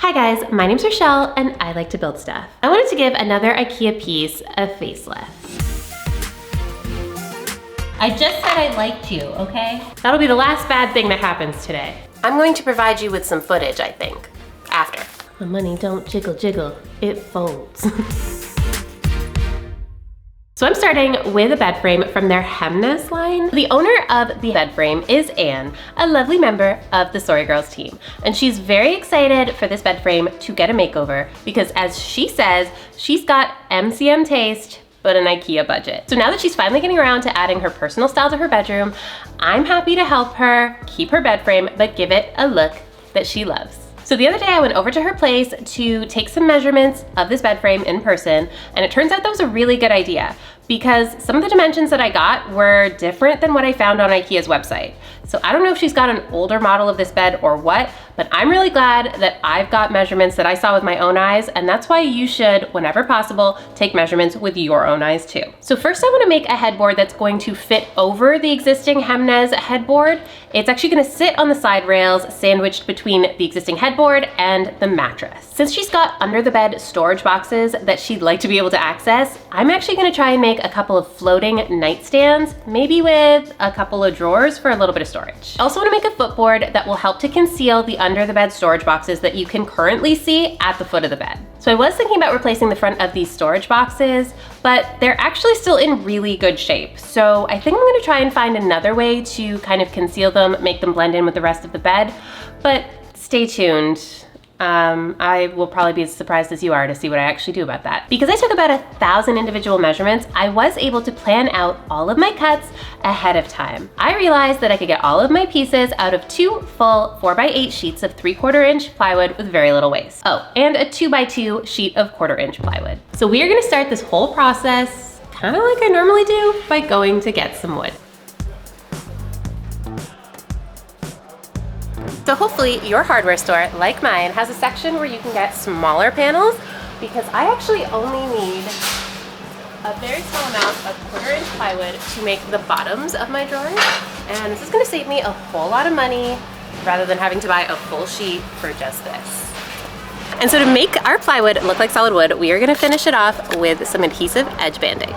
Hi guys, my name's Rochelle and I like to build stuff. I wanted to give another IKEA piece a facelift. I just said I liked you, okay? That'll be the last bad thing that happens today. I'm going to provide you with some footage, I think, after. The money don't jiggle jiggle, it folds. So I'm starting with a bed frame from their HEMNES line. The owner of the bed frame is Anne, a lovely member of the TheSorryGirls team. And she's very excited for this bed frame to get a makeover because, as she says, she's got MCM taste, but an IKEA budget. So now that she's finally getting around to adding her personal style to her bedroom, I'm happy to help her keep her bed frame, but give it a look that she loves. So the other day I went over to her place to take some measurements of this bed frame in person, and it turns out that was a really good idea because some of the dimensions that I got were different than what I found on IKEA's website. So I don't know if she's got an older model of this bed or what, but I'm really glad that I've got measurements that I saw with my own eyes, and that's why you should, whenever possible, take measurements with your own eyes too. So first I want to make a headboard that's going to fit over the existing HEMNES headboard. It's actually going to sit on the side rails, sandwiched between the existing headboard and the mattress. Since she's got under the bed storage boxes that she'd like to be able to access, I'm actually going to try and make a couple of floating nightstands, maybe with a couple of drawers for a little bit of storage. I also want to make a footboard that will help to conceal the under the bed storage boxes that you can currently see at the foot of the bed. So I was thinking about replacing the front of these storage boxes, but they're actually still in really good shape. So I think I'm going to try and find another way to kind of conceal them, make them blend in with the rest of the bed, but stay tuned. I will probably be as surprised as you are to see what I actually do about that. Because I took about 1,000 individual measurements, I was able to plan out all of my cuts ahead of time. I realized that I could get all of my pieces out of 2 full 4x8 sheets of 3/4 inch plywood with very little waste. Oh, and a 2x2 sheet of 1/4 inch plywood. So we are gonna start this whole process kind of like I normally do by going to get some wood. So hopefully your hardware store, like mine, has a section where you can get smaller panels, because I actually only need a very small amount of 1/4 inch plywood to make the bottoms of my drawers. And this is gonna save me a whole lot of money rather than having to buy a full sheet for just this. And so to make our plywood look like solid wood, we are gonna finish it off with some adhesive edge banding.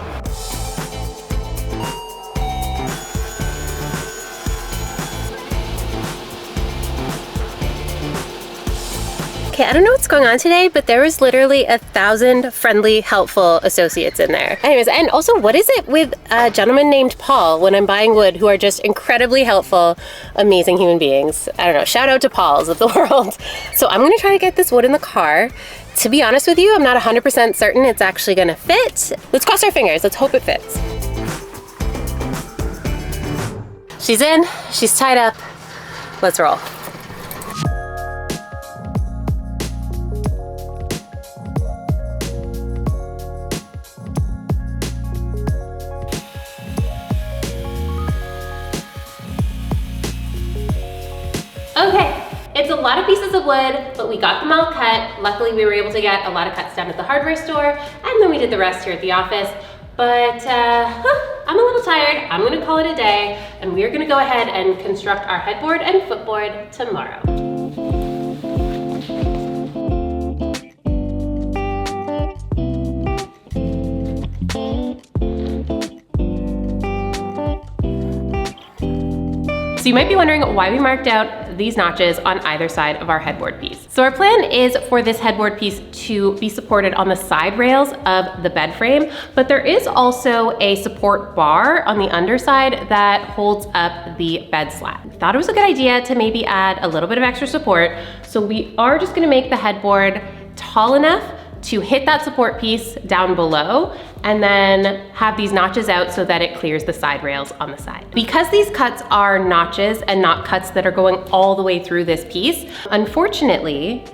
Okay, I don't know what's going on today, but there was literally 1,000 friendly, helpful associates in there. Anyways, and also, what is it with a gentleman named Paul when I'm buying wood who are just incredibly helpful, amazing human beings? I don't know, shout out to Pauls of the world. So I'm gonna try to get this wood in the car. To be honest with you, I'm not 100% certain it's actually gonna fit. Let's cross our fingers, let's hope it fits. She's in, she's tied up, let's roll. Okay, it's a lot of pieces of wood, but we got them all cut. Luckily, we were able to get a lot of cuts done at the hardware store, and then we did the rest here at the office. But I'm a little tired. I'm gonna call it a day, and we're gonna go ahead and construct our headboard and footboard tomorrow. So you might be wondering why we marked out these notches on either side of our headboard piece. So our plan is for this headboard piece to be supported on the side rails of the bed frame, but there is also a support bar on the underside that holds up the bed slat. Thought it was a good idea to maybe add a little bit of extra support, so we are just gonna make the headboard tall enough to hit that support piece down below, and then have these notches out so that it clears the side rails on the side. Because these cuts are notches and not cuts that are going all the way through this piece, unfortunately,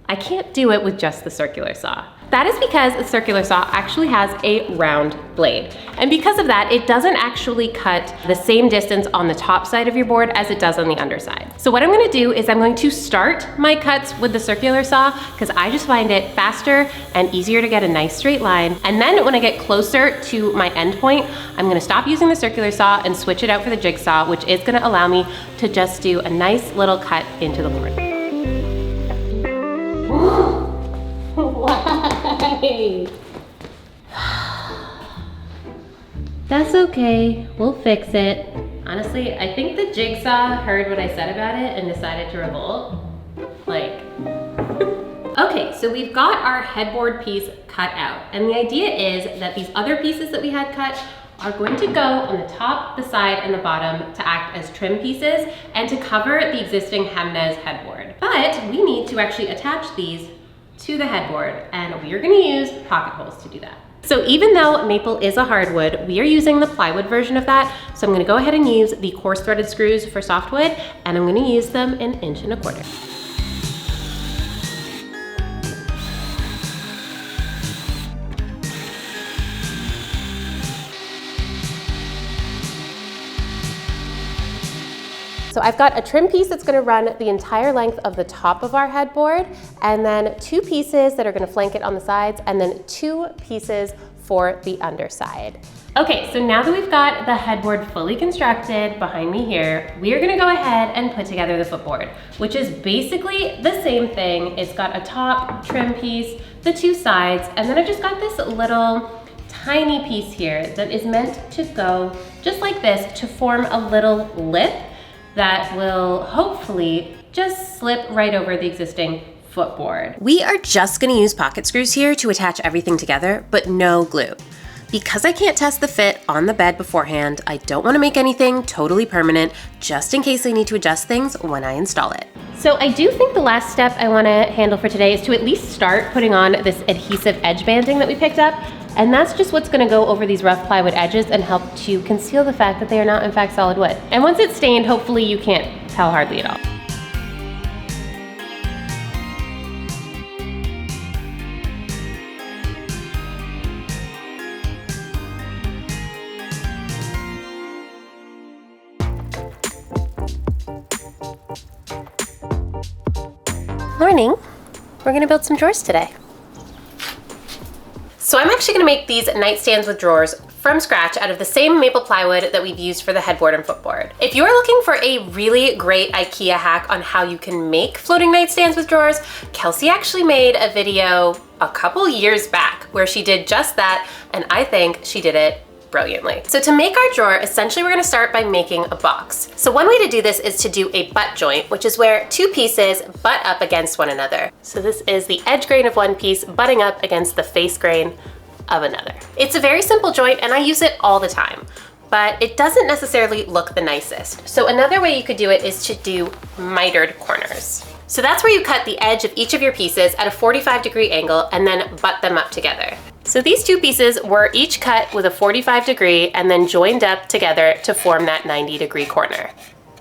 I can't do it with just the circular saw. That is because a circular saw actually has a round blade. And because of that, it doesn't actually cut the same distance on the top side of your board as it does on the underside. So what I'm gonna do is I'm going to start my cuts with the circular saw because I just find it faster and easier to get a nice straight line. And then when I get closer to my end point, I'm gonna stop using the circular saw and switch it out for the jigsaw, which is gonna allow me to just do a nice little cut into the board. way. That's okay, we'll fix it. Honestly, I think the jigsaw heard what I said about it and decided to revolt. Like, okay, so we've got our headboard piece cut out. And the idea is that these other pieces that we had cut are going to go on the top, the side, and the bottom to act as trim pieces and to cover the existing HEMNES headboard. But we need to actually attach these to the headboard, and we are gonna use pocket holes to do that. So even though maple is a hardwood, we are using the plywood version of that. So I'm gonna go ahead and use the coarse threaded screws for softwood, and I'm gonna use them 1 1/4 inches. So I've got a trim piece that's gonna run the entire length of the top of our headboard, and then 2 pieces that are gonna flank it on the sides, and then 2 pieces for the underside. Okay, so now that we've got the headboard fully constructed behind me here, we are gonna go ahead and put together the footboard, which is basically the same thing. It's got a top trim piece, the 2 sides, and then I've just got this little tiny piece here that is meant to go just like this to form a little lip that will hopefully just slip right over the existing footboard. We are just gonna use pocket screws here to attach everything together, but no glue. Because I can't test the fit on the bed beforehand, I don't wanna make anything totally permanent, just in case I need to adjust things when I install it. So I do think the last step I wanna handle for today is to at least start putting on this adhesive edge banding that we picked up. And that's just what's gonna go over these rough plywood edges and help to conceal the fact that they are not in fact solid wood. And once it's stained, hopefully you can't tell hardly at all. Morning, we're gonna build some drawers today. So I'm actually gonna make these nightstands with drawers from scratch out of the same maple plywood that we've used for the headboard and footboard. If you're looking for a really great IKEA hack on how you can make floating nightstands with drawers, Kelsey actually made a video a couple years back where she did just that, and I think she did it brilliantly. So to make our drawer, essentially we're gonna start by making a box. So one way to do this is to do a butt joint, which is where 2 pieces butt up against one another. So this is the edge grain of one piece butting up against the face grain of another. It's a very simple joint and I use it all the time, but it doesn't necessarily look the nicest. So another way you could do it is to do mitered corners. So that's where you cut the edge of each of your pieces at a 45-degree angle and then butt them up together. So these 2 pieces were each cut with a 45-degree and then joined up together to form that 90-degree corner.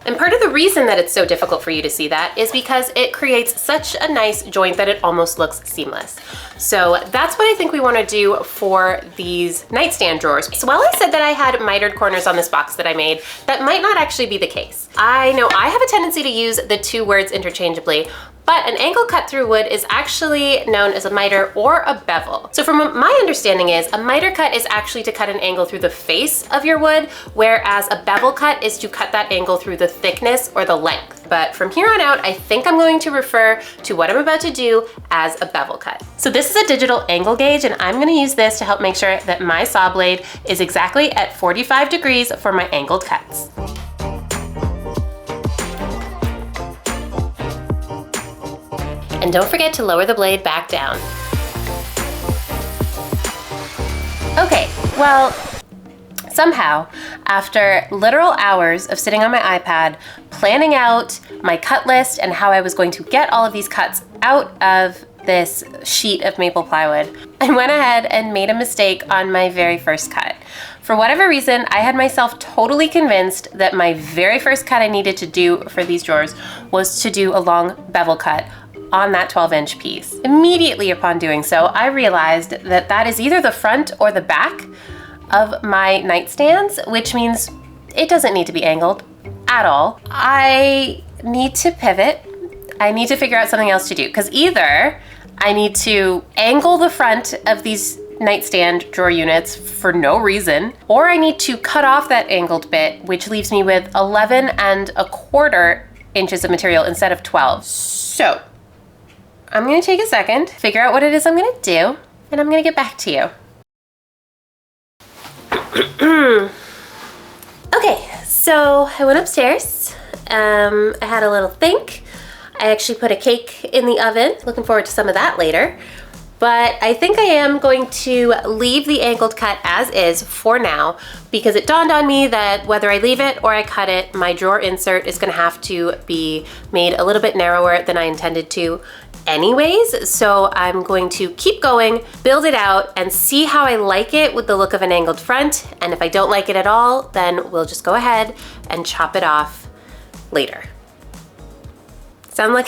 And part of the reason that it's so difficult for you to see that is because it creates such a nice joint that it almost looks seamless. So that's what I think we want to do for these nightstand drawers. So while I said that I had mitered corners on this box that I made, that might not actually be the case. I know I have a tendency to use the 2 words interchangeably, but an angle cut through wood is actually known as a miter or a bevel. So from what my understanding is, a miter cut is actually to cut an angle through the face of your wood, whereas a bevel cut is to cut that angle through the thickness or the length. But from here on out, I think I'm going to refer to what I'm about to do as a bevel cut. So this is a digital angle gauge, and I'm gonna use this to help make sure that my saw blade is exactly at 45 degrees for my angled cuts. And don't forget to lower the blade back down. Okay, well, somehow, after literal hours of sitting on my iPad, planning out my cut list and how I was going to get all of these cuts out of this sheet of maple plywood, I went ahead and made a mistake on my very first cut. For whatever reason, I had myself totally convinced that my very first cut I needed to do for these drawers was to do a long bevel cut on that 12-inch piece. Immediately upon doing so, I realized that that is either the front or the back of my nightstands, which means it doesn't need to be angled at all. I need to pivot. I need to figure out something else to do, because either I need to angle the front of these nightstand drawer units for no reason, or I need to cut off that angled bit, which leaves me with 11¼ inches of material instead of 12. So I'm gonna take a second, figure out what it is I'm gonna do, and I'm gonna get back to you. Okay, so I went upstairs. I had a little think. I actually put a cake in the oven. Looking forward to some of that later. But I think I am going to leave the angled cut as is for now, because it dawned on me that whether I leave it or I cut it, my drawer insert is gonna have to be made a little bit narrower than I intended to anyways. So I'm going to keep going, build it out, and see how I like it with the look of an angled front. And if I don't like it at all, then we'll just go ahead and chop it off later. Sound like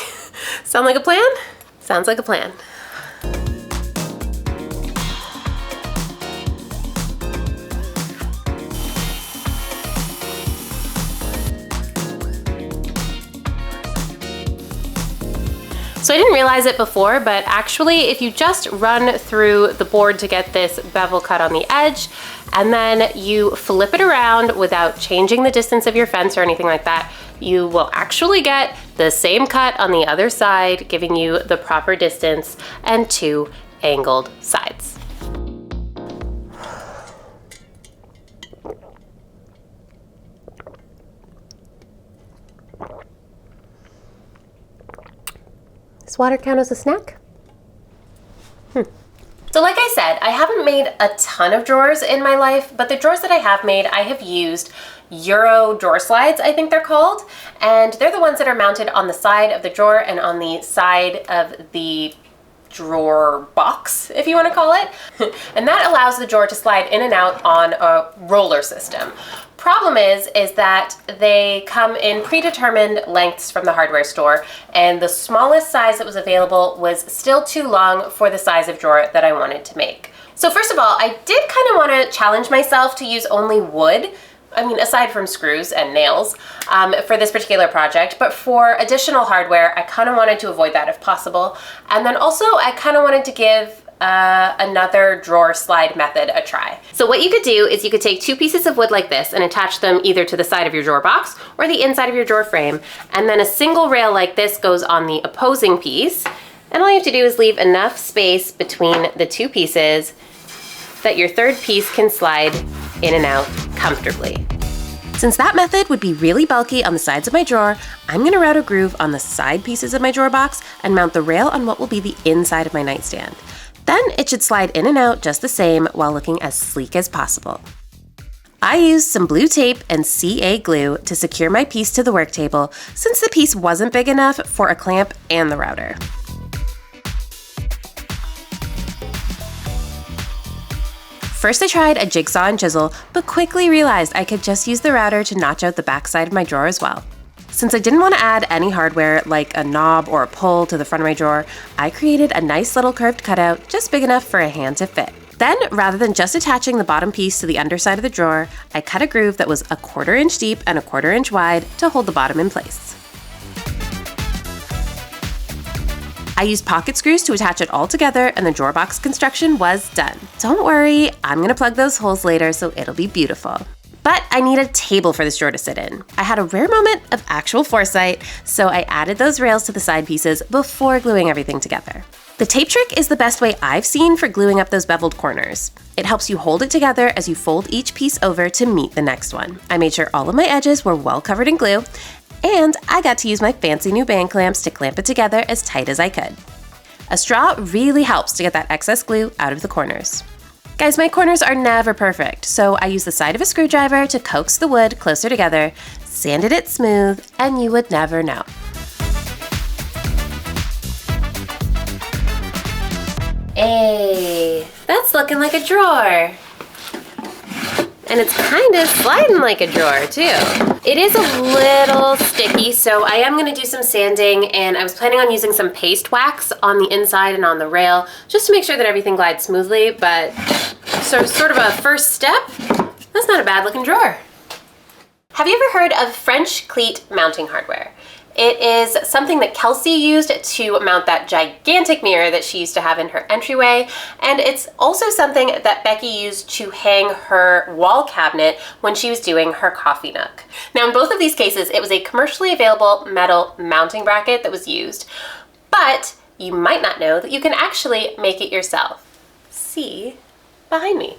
a plan? Sounds like a plan. So I didn't realize it before, but actually if you just run through the board to get this bevel cut on the edge, and then you flip it around without changing the distance of your fence or anything like that, you will actually get the same cut on the other side, giving you the proper distance and 2 angled sides. Does water count as a snack? So like I said, I haven't made a ton of drawers in my life, but the drawers that I have made, I have used Euro drawer slides, I think they're called. And they're the ones that are mounted on the side of the drawer and on the side of the drawer box, if you want to call it. And that allows the drawer to slide in and out on a roller system. Problem is that they come in predetermined lengths from the hardware store, and the smallest size that was available was still too long for the size of drawer that I wanted to make. So first of all, I did kind of want to challenge myself to use only wood, I mean, aside from screws and nails, for this particular project. But for additional hardware, I kind of wanted to avoid that if possible. And then also, I kind of wanted to give another drawer slide method a try. So what you could do is you could take 2 pieces of wood like this and attach them either to the side of your drawer box or the inside of your drawer frame. And then a single rail like this goes on the opposing piece. And all you have to do is leave enough space between the 2 pieces that your third piece can slide in and out comfortably. Since that method would be really bulky on the sides of my drawer, I'm gonna route a groove on the side pieces of my drawer box and mount the rail on what will be the inside of my nightstand. Then it should slide in and out just the same while looking as sleek as possible. I used some blue tape and CA glue to secure my piece to the work table since the piece wasn't big enough for a clamp and the router. First I tried a jigsaw and chisel, but quickly realized I could just use the router to notch out the back side of my drawer as well. Since I didn't want to add any hardware like a knob or a pull to the front of my drawer, I created a nice little curved cutout just big enough for a hand to fit. Then, rather than just attaching the bottom piece to the underside of the drawer, I cut a groove that was 1/4 inch deep and 1/4 inch wide to hold the bottom in place. I used pocket screws to attach it all together, and the drawer box construction was done. Don't worry, I'm gonna plug those holes later so it'll be beautiful. But I need a table for this drawer to sit in. I had a rare moment of actual foresight, so I added those rails to the side pieces before gluing everything together. The tape trick is the best way I've seen for gluing up those beveled corners. It helps you hold it together as you fold each piece over to meet the next one. I made sure all of my edges were well covered in glue, and I got to use my fancy new band clamps to clamp it together as tight as I could. A straw really helps to get that excess glue out of the corners. Guys, my corners are never perfect, so I use the side of a screwdriver to coax the wood closer together, sanded it smooth, and you would never know. Hey, that's looking like a drawer. And it's kind of sliding like a drawer too. It is a little sticky, so I am gonna do some sanding, and I was planning on using some paste wax on the inside and on the rail, just to make sure that everything glides smoothly, but sort of a first step, that's not a bad looking drawer. Have you ever heard of French cleat mounting hardware? It is something that Kelsey used to mount that gigantic mirror that she used to have in her entryway, and it's also something that Becky used to hang her wall cabinet when she was doing her coffee nook. Now in both of these cases, it was a commercially available metal mounting bracket that was used, but you might not know that you can actually make it yourself. see behind me.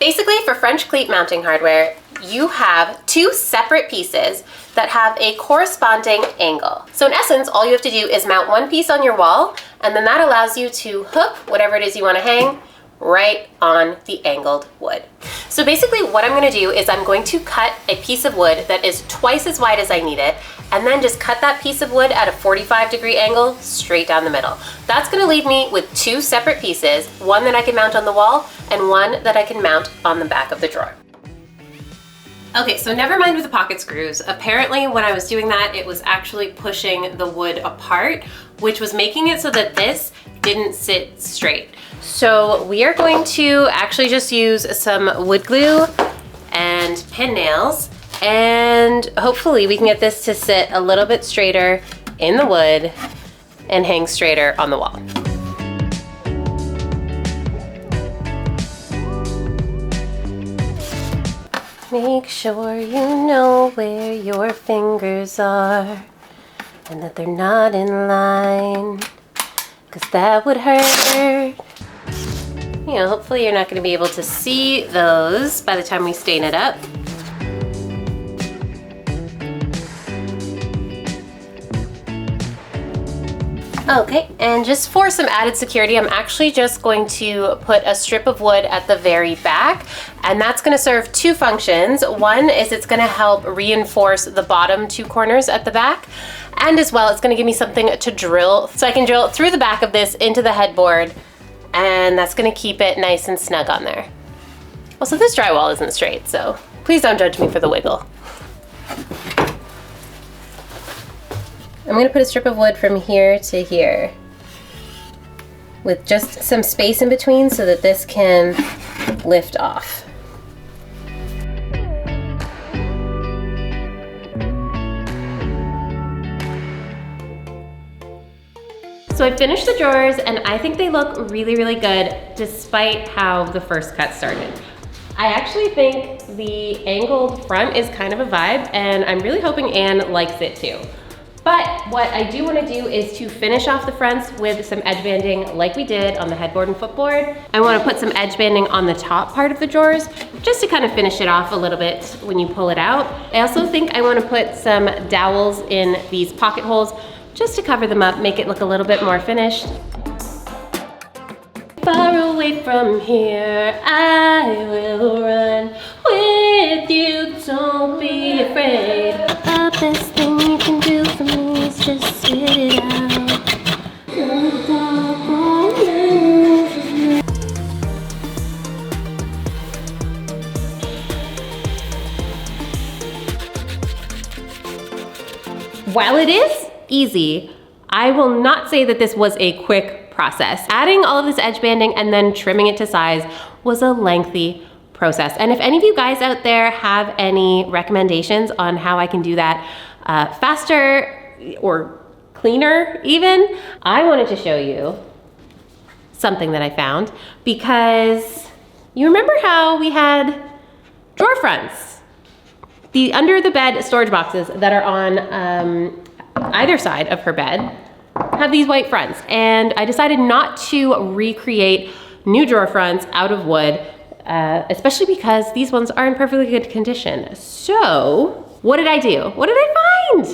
Basically, for French cleat mounting hardware, you have two separate pieces that have a corresponding angle. So in essence, all you have to do is mount one piece on your wall, and then that allows you to hook whatever it is you want to hang right on the angled wood. So basically what I'm going to do is I'm going to cut a piece of wood that is twice as wide as I need it, and then just cut that piece of wood at a 45-degree angle straight down the middle. That's going to leave me with two separate pieces, one that I can mount on the wall and one that I can mount on the back of the drawer. Okay, so never mind with the pocket screws. Apparently when I was doing that, it was actually pushing the wood apart, which was making it so that this didn't sit straight. So we are going to actually just use some wood glue and pin nails, and hopefully we can get this to sit a little bit straighter in the wood and hang straighter on the wall. Make sure you know where your fingers are and that they're not in line, because that would hurt. You know, hopefully you're not going to be able to see those by the time we stain it up. Okay, and just for some added security, I'm actually just going to put a strip of wood at the very back, and that's going to serve two functions. One is it's going to help reinforce the bottom two corners at the back, and as well it's going to give me something to drill, so I can drill through the back of this into the headboard, and that's going to keep it nice and snug on there. Also, this drywall isn't straight, so please don't judge me for the wiggle. I'm going to put a strip of wood from here to here with just some space in between so that this can lift off. So I finished the drawers and I think they look really, really good despite how the first cut started. I actually think the angled front is kind of a vibe, and I'm really hoping Anne likes it too. But what I do want to do is to finish off the fronts with some edge banding like we did on the headboard and footboard. I want to put some edge banding on the top part of the drawers just to kind of finish it off a little bit when you pull it out. I also think I want to put some dowels in these pocket holes just to cover them up, make it look a little bit more finished. Far away from here, I will run with you, don't be afraid. The best thing you can do for me is just spit it out. While it is easy, I will not say that this was a quick process. Adding all of this edge banding and then trimming it to size was a lengthy process. And if any of you guys out there have any recommendations on how I can do that faster or cleaner even, I wanted to show you something that I found, because you remember how we had drawer fronts, the under the bed storage boxes that are on either side of her bed have these white fronts, and I decided not to recreate new drawer fronts out of wood, especially because these ones are in perfectly good condition. So what did I do? What did I find?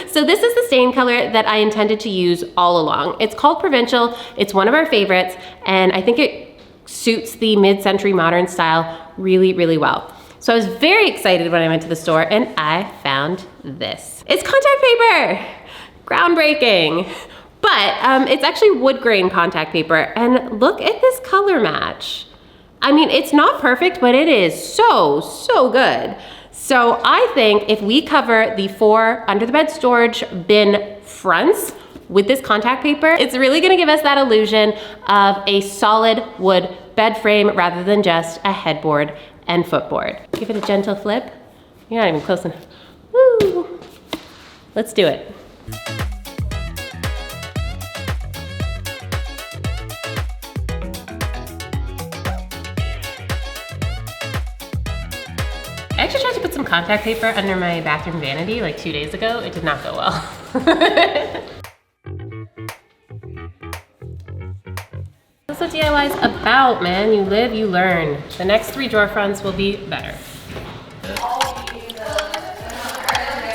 So this is the stain color that I intended to use all along. It's called Provincial. It's one of our favorites, and I think it suits the mid-century modern style really, really well. So I was very excited when I went to the store and I found this. It's contact paper! Groundbreaking. But it's actually wood grain contact paper, and look at this color match. I mean, it's not perfect, but it is so, so good. So I think if we cover the 4 under the bed storage bin fronts with this contact paper, it's really gonna give us that illusion of a solid wood bed frame rather than just a headboard and footboard. Give it a gentle flip. You're not even close enough. Woo! Let's do it. I actually tried to put some contact paper under my bathroom vanity like 2 days ago. It did not go well. That's what DIY is about, man. You live, you learn. The next 3 drawer fronts will be better.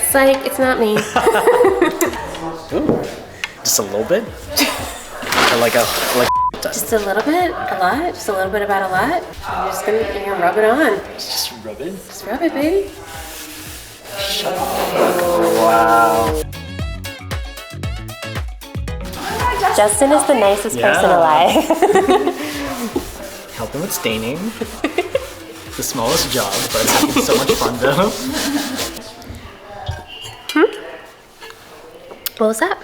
Psych, it's not me. Ooh, just a little bit? Or like Just a little bit, a lot, just a little bit about a lot. You're gonna rub it on. Just rub it? Just rub it, baby. Wow. Justin is the nicest person alive. Helping with staining. The smallest job, but it's so much fun though. What was that?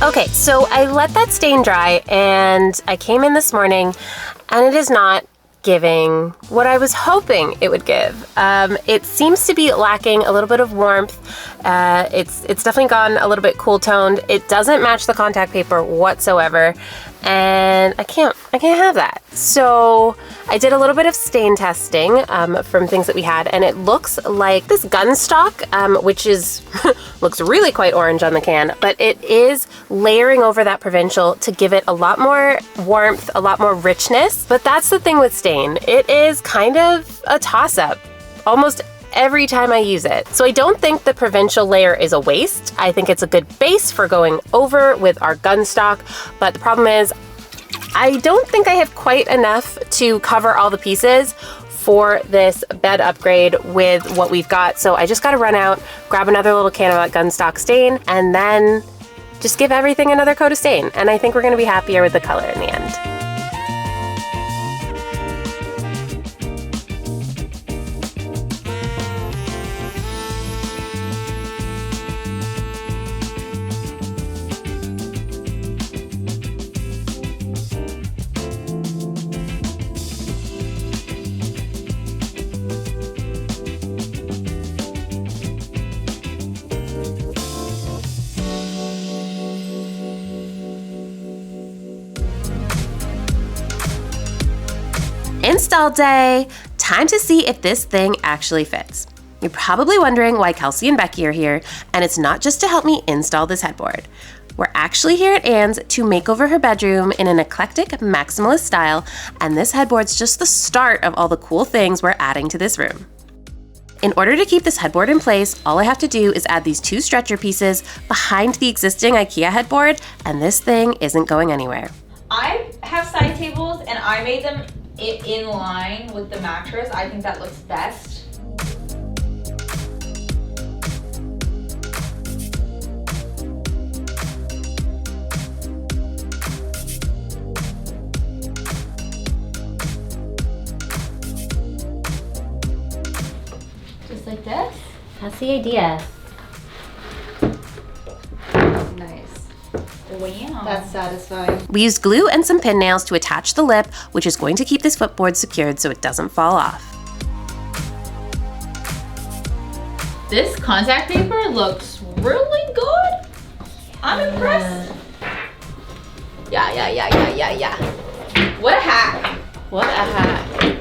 Okay, so I let that stain dry and I came in this morning and it is not giving what I was hoping it would give. It seems to be lacking a little bit of warmth. It's definitely gone a little bit cool toned. It doesn't match the contact paper whatsoever, and I can't have that. So I did a little bit of stain testing from things that we had, and it looks like this gun stock, which is looks really quite orange on the can, but it is layering over that provincial to give it a lot more warmth, a lot more richness. But that's the thing with stain. It is kind of a toss-up almost every time I use it. So I don't think the provincial layer is a waste. I think it's a good base for going over with our gun stock, but the problem is I don't think I have quite enough to cover all the pieces for this bed upgrade with what we've got. So I just gotta run out, grab another little can of that gun stock stain, and then just give everything another coat of stain. And I think we're gonna be happier with the color in the end. Install day! Time to see if this thing actually fits. You're probably wondering why Kelsey and Becky are here, and it's not just to help me install this headboard. We're actually here at Anne's to make over her bedroom in an eclectic maximalist style, and this headboard's just the start of all the cool things we're adding to this room. In order to keep this headboard in place, all I have to do is add these 2 stretcher pieces behind the existing IKEA headboard, and this thing isn't going anywhere. I have side tables and I made them in line with the mattress. I think that looks best. Just like this? That's the idea. Nice. Wow. That's satisfying. We used glue and some pin nails to attach the lip, which is going to keep this footboard secured so it doesn't fall off. This contact paper looks really good. I'm impressed. Yeah. What a hack. What a hack.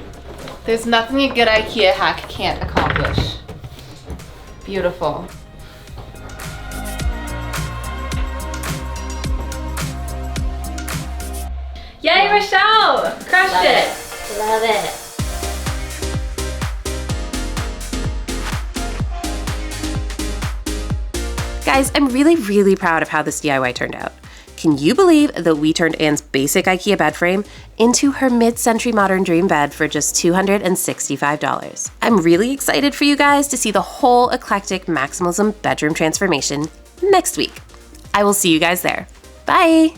There's nothing a good IKEA hack can't accomplish. Beautiful. Yay, Rochelle! Crushed it. Love it. Guys, I'm really proud of how this DIY turned out. Can you believe that we turned Anne's basic IKEA bed frame into her mid-century modern dream bed for just $265? I'm really excited for you guys to see the whole eclectic maximalism bedroom transformation next week. I will see you guys there. Bye!